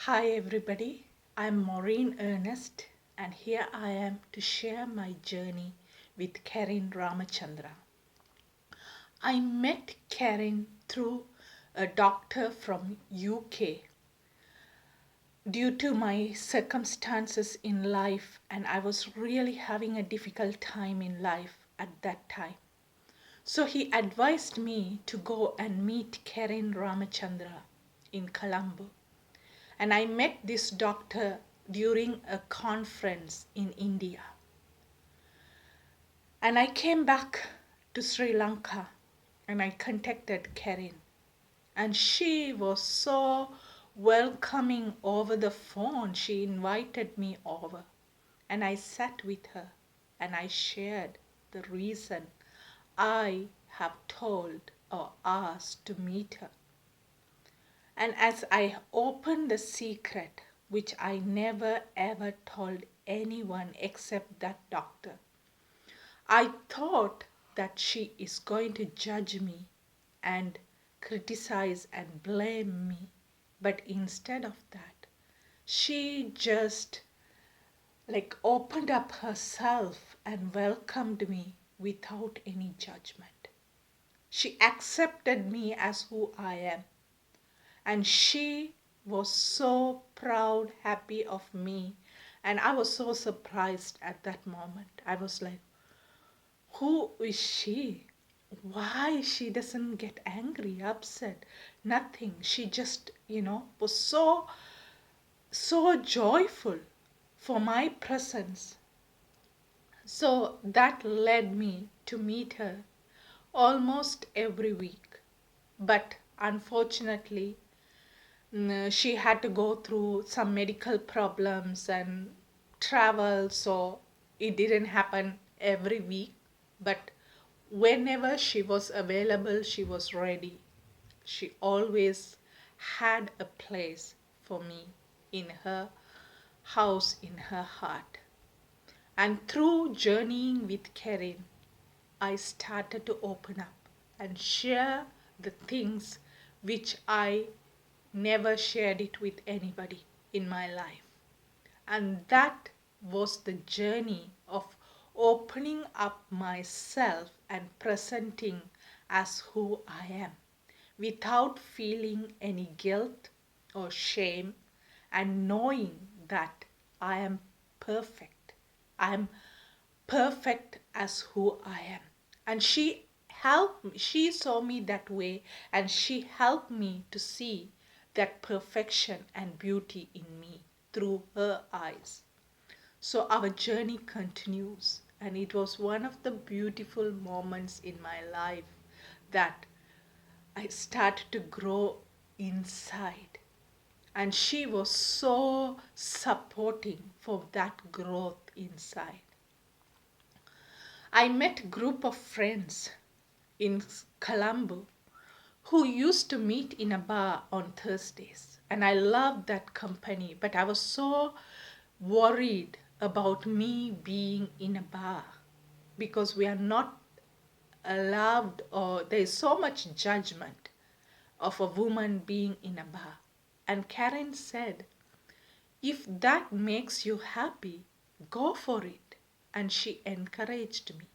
Hi everybody, I'm Maureen Ernest and here I am to share my journey with Karin Ramachandra. I met Karin through a doctor from UK due to my circumstances in life, and I was really having a difficult time in life at that time. So he advised me to go and meet Karin Ramachandra in Colombo. And I met this doctor during a conference in India. And I came back to Sri Lanka and I contacted Karin. And she was so welcoming over the phone. She invited me over. And I sat with her and I shared the reason I have told or asked to meet her. And as I opened the secret, which I never ever told anyone except that doctor, I thought that she is going to judge me and criticize and blame me. But instead of that, she just opened up herself and welcomed me without any judgment. She accepted me as who I am. And she was so proud, happy of me. And I was so surprised at that moment. I was like, who is she? Why she doesn't get angry, upset? Nothing. She just, was so joyful for my presence. So that led me to meet her almost every week. But unfortunately, she had to go through some medical problems and travel, so it didn't happen every week. But whenever she was available, she was ready. She always had a place for me in her house, in her heart. And through journeying with Karin, I started to open up and share the things which I never shared it with anybody in my life. And that was the journey of opening up myself and presenting as who I am without feeling any guilt or shame, and knowing that I am perfect. I am perfect as who I am. And she helped me, she saw me that way, and she helped me to see that perfection and beauty in me through her eyes. So our journey continues, and it was one of the beautiful moments in my life that I started to grow inside. And she was so supporting for that growth inside. I met a group of friends in Colombo who used to meet in a bar on Thursdays. And I loved that company, but I was so worried about me being in a bar because we are not allowed, or there is so much judgment of a woman being in a bar. And Karen said, if that makes you happy, go for it. And she encouraged me.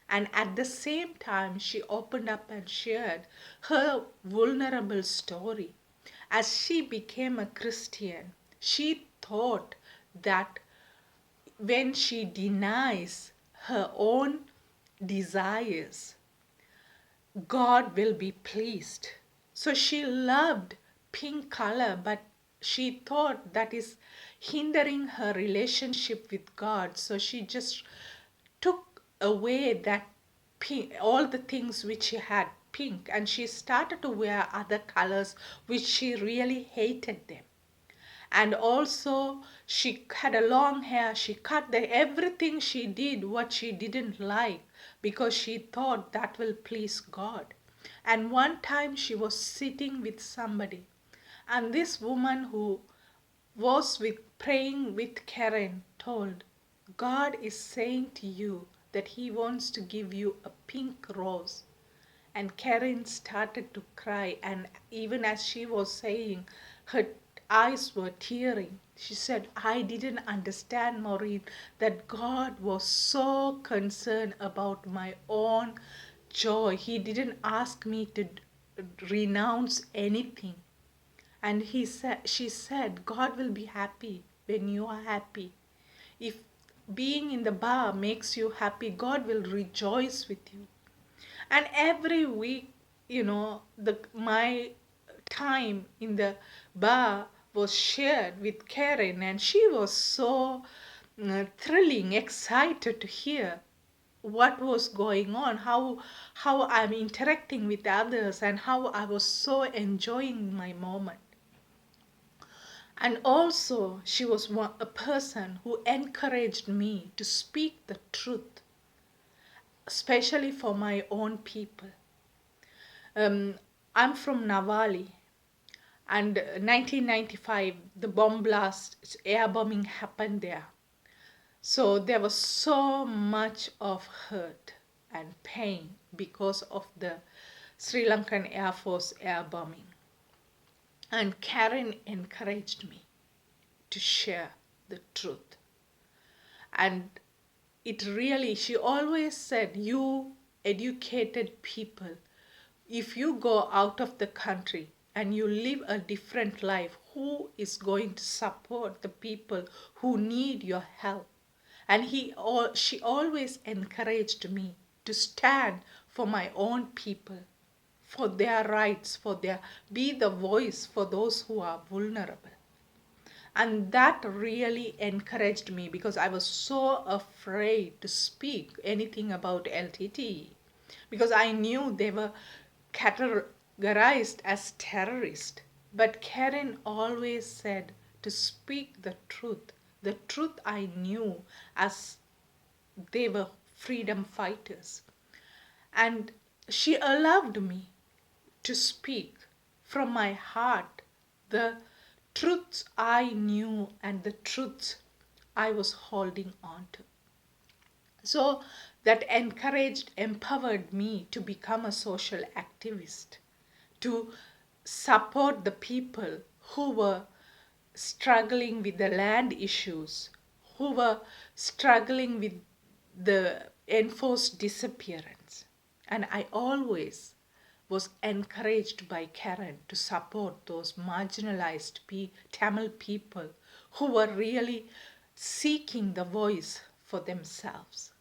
And at the same time, she opened up and shared her vulnerable story. As she became a Christian, she thought that when she denies her own desires, God will be pleased. So she loved pink color, but she thought that is hindering her relationship with God. So she just took away that pink, all the things which she had pink, and she started to wear other colors which she really hated them. And also she had a long hair, she cut everything she did what she didn't like because she thought that will please God. And one time she was sitting with somebody, and this woman who was with praying with Karen told, God is saying to you that he wants to give you a pink rose. And Karen started to cry, and even as she was saying, her eyes were tearing. She said, I didn't understand, Maureen, that God was so concerned about my own joy. He didn't ask me to renounce anything. And she said, God will be happy when you are happy. If being in the bar makes you happy, God will rejoice with you. And every week, my time in the bar was shared with Karin, and she was so thrilling, excited to hear what was going on, how I'm interacting with others, and how I was so enjoying my moment. And also, she was a person who encouraged me to speak the truth, especially for my own people. I'm from Nawali, and 1995, the bomb blast, air bombing happened there. So there was so much of hurt and pain because of the Sri Lankan Air Force air bombing. And Karin encouraged me to share the truth. And she always said, you educated people, if you go out of the country and you live a different life, who is going to support the people who need your help? And she always encouraged me to stand for my own people, for their rights, be the voice for those who are vulnerable. And that really encouraged me because I was so afraid to speak anything about LTT because I knew they were categorized as terrorists. But Karin always said to speak the truth I knew, as they were freedom fighters. And she allowed me to speak from my heart the truths I knew and the truths I was holding on to. So that empowered me to become a social activist, to support the people who were struggling with the land issues, who were struggling with the enforced disappearance. And I always was encouraged by Karin to support those marginalized Tamil people who were really seeking the voice for themselves.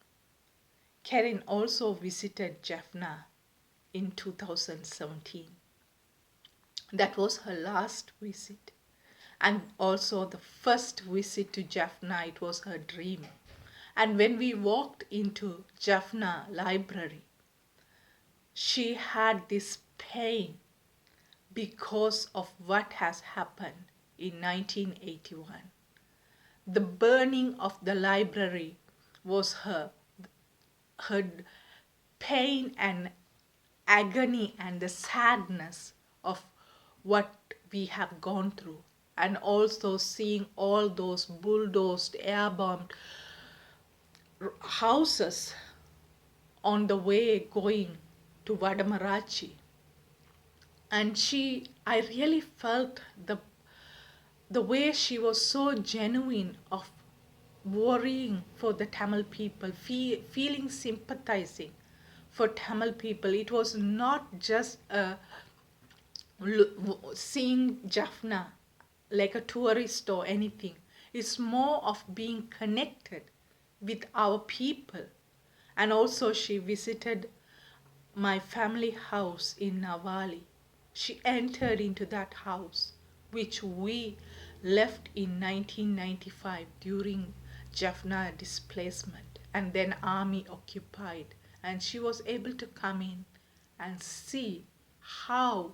Karin also visited Jaffna in 2017. That was her last visit. And also the first visit to Jaffna, it was her dream. And when we walked into Jaffna Library, she had this pain because of what has happened in 1981. The burning of the library was her pain and agony and the sadness of what we have gone through, and also seeing all those bulldozed, air-bombed houses on the way going to Vadamarachi. And I really felt the way she was so genuine of worrying for the Tamil people, feeling sympathizing for Tamil people. It was not just seeing Jaffna like a tourist or anything. It's more of being connected with our people. And also she visited my family house in Nawali. She entered into that house, which we left in 1995 during Jaffna displacement, and then army occupied. And she was able to come in and see how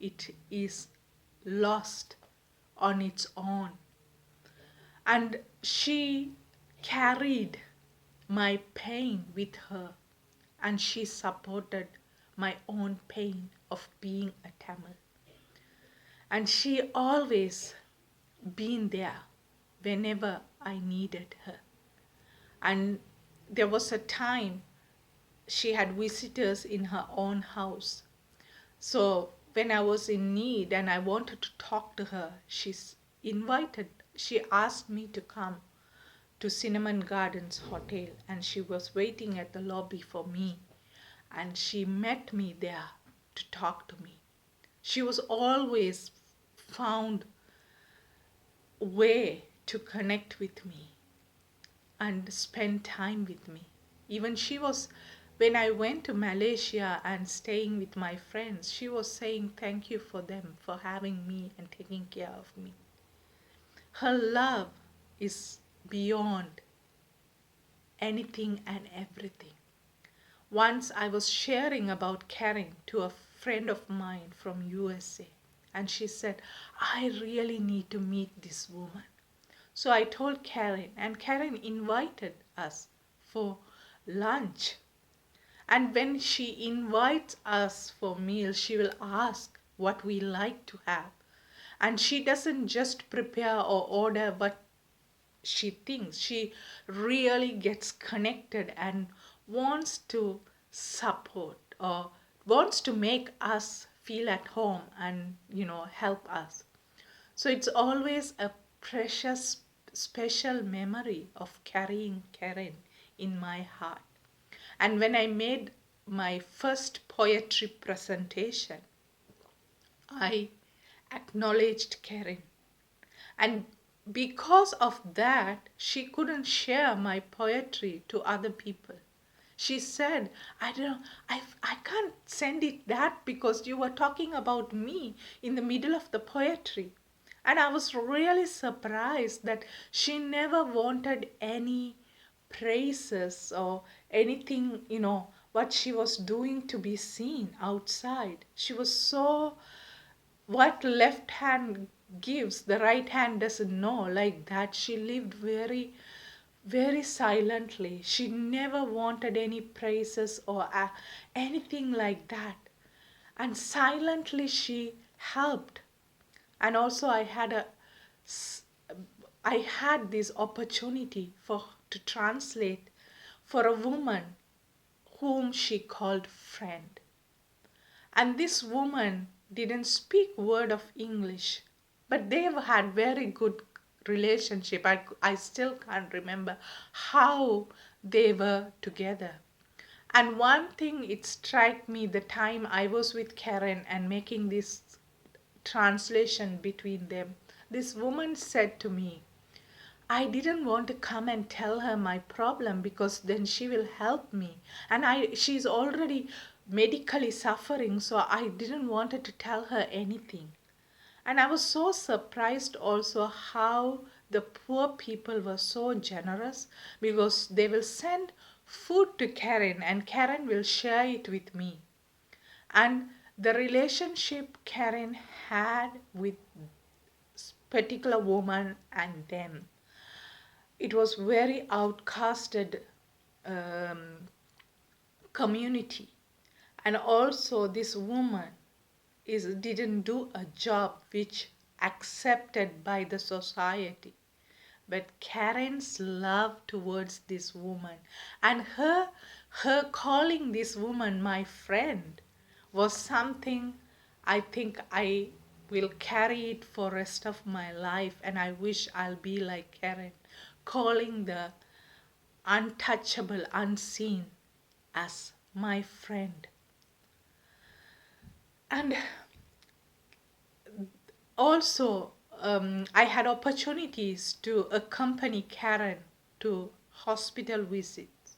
it is lost on its own. And she carried my pain with her, and she supported my own pain of being a Tamil. And she always been there whenever I needed her. And there was a time she had visitors in her own house. So when I was in need and I wanted to talk to her, she asked me to come to Cinnamon Gardens Hotel, and she was waiting at the lobby for me, and she met me there to talk to me. She was always found way to connect with me and spend time with me. Even she was, when I went to Malaysia and staying with my friends, she was saying thank you for them for having me and taking care of me. Her love is beyond anything and everything. Once I was sharing about Karin to a friend of mine from USA, and she said, I really need to meet this woman. So I told Karin, and Karin invited us for lunch. And when she invites us for meals, she will ask what we like to have. And she doesn't just prepare or order what she thinks. She really gets connected and wants to support or wants to make us feel at home and, help us. So it's always a precious, special memory of carrying Karin in my heart. And when I made my first poetry presentation, I acknowledged Karin. And because of that, she couldn't share my poetry to other people. She said, I can't send it that because you were talking about me in the middle of the poetry. And I was really surprised that she never wanted any praises or anything, what she was doing to be seen outside. She was so, what left hand gives, the right hand doesn't know, like that. She lived very, very silently. She never wanted any praises or anything like that. And silently she helped. And also I had this opportunity to translate for a woman whom she called friend. And this woman didn't speak word of English, but they had very good relationship. I still can't remember how they were together. And one thing it struck me the time I was with Karin and making this translation between them. This woman said to me, I didn't want to come and tell her my problem because then she will help me. And she's already medically suffering, so I didn't want to tell her anything. And I was so surprised also how the poor people were so generous because they will send food to Karin and Karin will share it with me. And the relationship Karin had with particular woman and them, it was very outcasted community. And also this woman didn't do a job which accepted by the society. But Karen's love towards this woman and her calling this woman my friend was something I think I will carry it for rest of my life, and I wish I'll be like Karen, calling the untouchable, unseen as my friend. And also, I had opportunities to accompany Karen to hospital visits,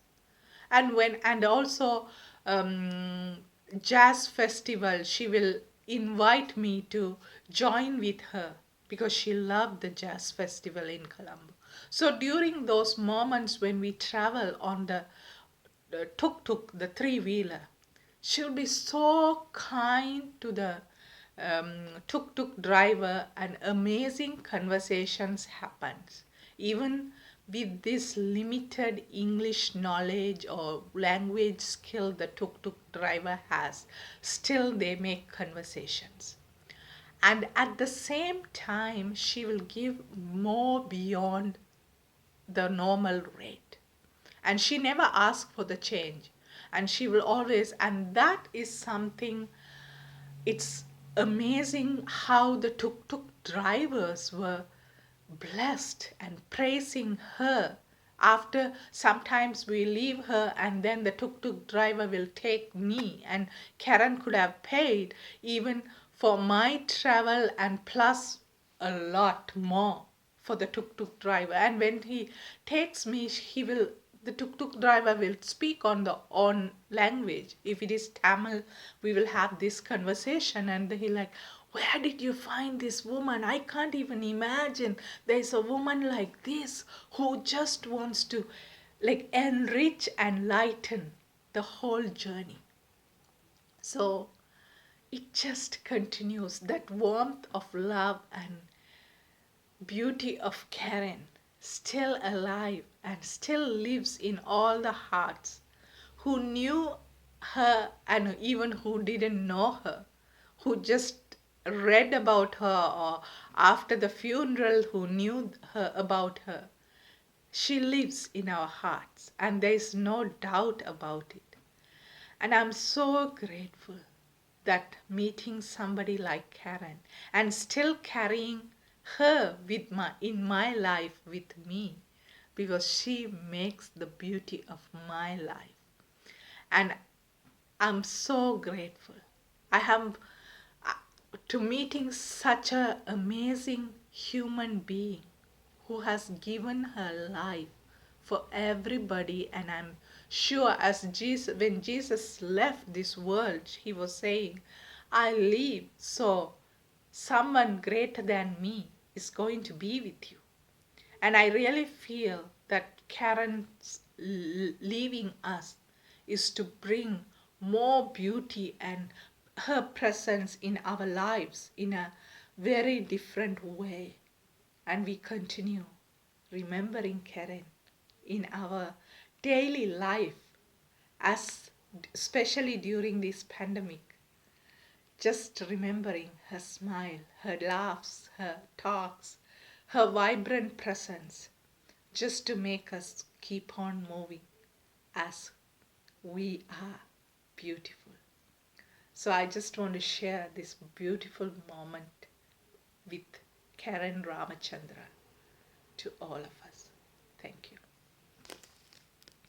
and also jazz festival. She will invite me to join with her because she loved the jazz festival in Colombo. So during those moments when we travel on the tuk-tuk, the three-wheeler, she'll be so kind to the tuk-tuk driver, and amazing conversations happens. Even with this limited English knowledge or language skill the tuk-tuk driver has, still they make conversations. And at the same time, she will give more beyond the normal rate. And she never asks for the change. And she will always, and that is something, it's amazing how the tuk-tuk drivers were blessed and praising her. After sometimes we leave her and then the tuk-tuk driver will take me, and Karan could have paid even for my travel and plus a lot more for the tuk-tuk driver. And when he takes me, the tuk-tuk driver will speak on the own language. If it is Tamil, we will have this conversation, and he like, where did you find this woman? I can't even imagine there's a woman like this who just wants to like enrich and lighten the whole journey. So it just continues, that warmth of love and beauty of Karin, still alive and still lives in all the hearts who knew her and even who didn't know her, who just read about her, or after the funeral who knew her about her. She lives in our hearts, and there is no doubt about it. And I'm so grateful that meeting somebody like Karen and still carrying her in my life with me, because she makes the beauty of my life. And I'm so grateful. I have to meeting such an amazing human being who has given her life for everybody. And I'm sure when Jesus left this world, he was saying, I live so someone greater than me is going to be with you. And I really feel that Karen's leaving us is to bring more beauty and her presence in our lives in a very different way. And we continue remembering Karen in our daily life, as especially during this pandemic. Just remembering her smile, her laughs, her talks, her vibrant presence, just to make us keep on moving as we are beautiful. So I just want to share this beautiful moment with Karin Ramachandra to all of us. Thank you.